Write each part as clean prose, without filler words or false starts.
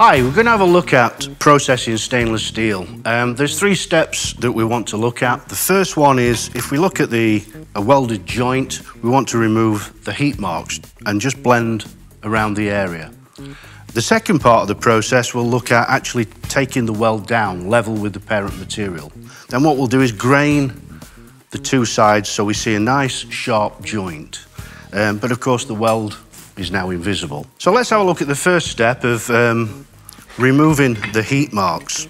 Hi, we're going to have a look at processing stainless steel. There's three steps that we want to look at. The first one is, if we look at a welded joint, we want to remove the heat marks and just blend around the area. The second part of the process, we'll look at actually taking the weld down level with the parent material. Then what we'll do is grain the two sides so we see a nice sharp joint. But of course the weld is now invisible. So let's have a look at the first step of removing the heat marks.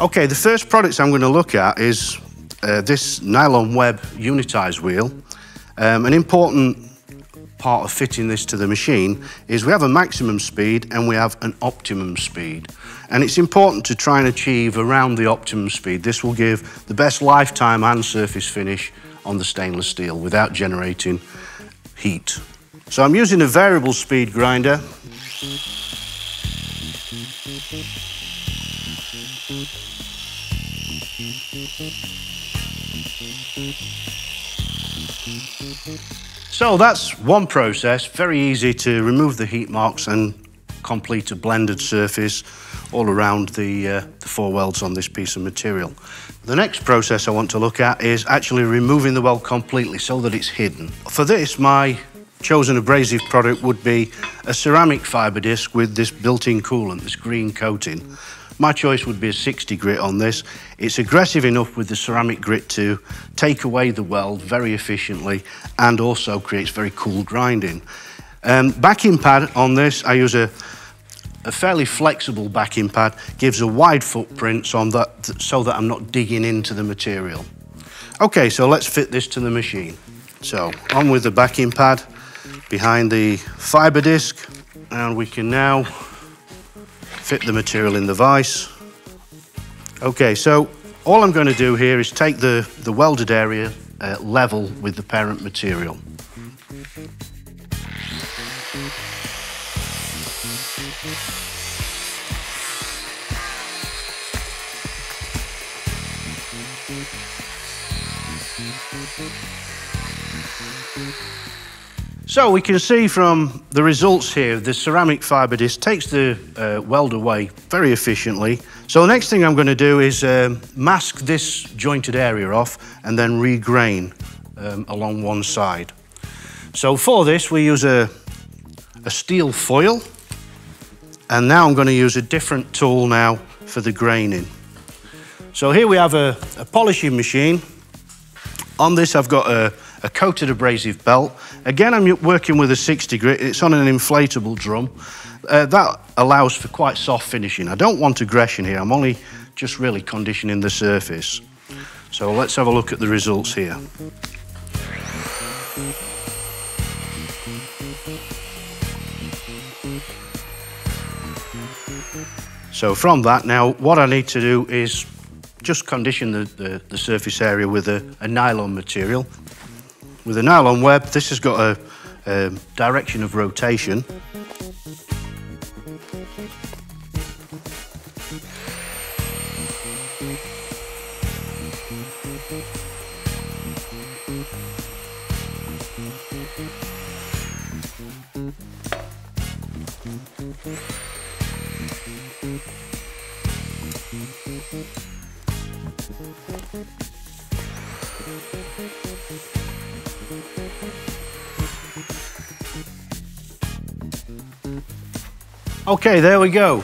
Okay, the first products I'm going to look at is this nylon web unitized wheel. An important part of fitting this to the machine is we have a maximum speed and we have an optimum speed. And it's important to try and achieve around the optimum speed. This will give the best lifetime and surface finish on the stainless steel without generating heat. So I'm using a variable speed grinder. So that's one process, very easy to remove the heat marks and complete a blended surface all around the four welds on this piece of material. The next process I want to look at is actually removing the weld completely so that it's hidden. For this, my chosen abrasive product would be a ceramic fibre disc with this built-in coolant, this green coating. My choice would be a 60 grit on this. It's aggressive enough with the ceramic grit to take away the weld very efficiently and also creates very cool grinding. Backing pad on this, I use a fairly flexible backing pad, gives a wide footprint so that I'm not digging into the material. Okay, so let's fit this to the machine. So on with the backing pad behind the fibre disc, and we can now fit the material in the vise. Okay, so all I'm going to do here is take the welded area level with the parent material. So we can see from the results here, the ceramic fibre disc takes the weld away very efficiently. So the next thing I'm going to do is mask this jointed area off and then regrain along one side. So for this we use a steel foil, and now I'm going to use a different tool now for the graining. So here we have a polishing machine. On this I've got a coated abrasive belt. Again, I'm working with a 60 grit. It's on an inflatable drum. That allows for quite soft finishing. I don't want aggression here. I'm only just really conditioning the surface. So let's have a look at the results here. So from that, now what I need to do is just condition the surface area with a nylon material. With a nylon web, this has got a direction of rotation. Okay, there we go.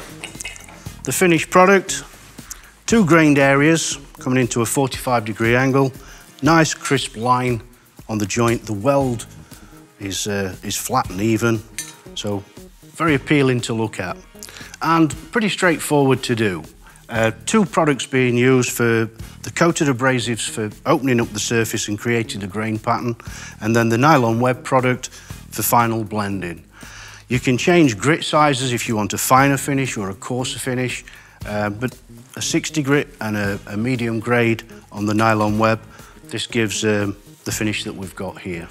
The finished product. Two grained areas coming into a 45-degree angle. Nice crisp line on the joint. The weld is flat and even, so very appealing to look at. And pretty straightforward to do. Two products being used for the coated abrasives for opening up the surface and creating a grain pattern, and then the nylon web product for final blending. You can change grit sizes if you want a finer finish or a coarser finish, but a 60 grit and a medium grade on the nylon web, this gives the finish that we've got here.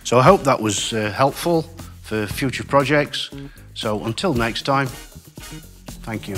So I hope that was helpful for future projects. So until next time, thank you.